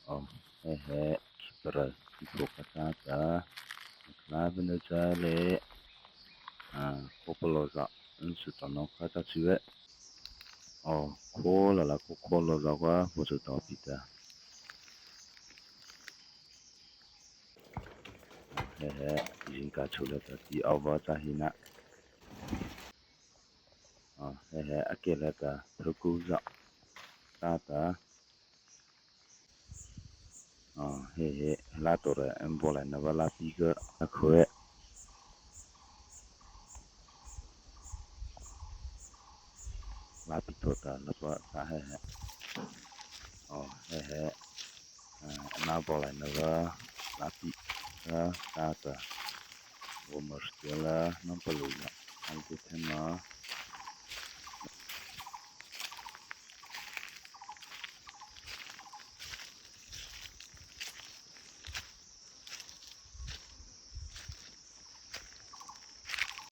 Kipra Kipokatata Klavenajale Kopoloza Nsutano Katachue Kola la Kokoloza wa Vozotopita Jinka Chuleta Ti Avazahina Akeleta Trukuza Tata Latore Embola Navala Piga Akwe Lapitota Lapa Sahe Nabola Nava Lapi Tata Womastela Nampalula Altitema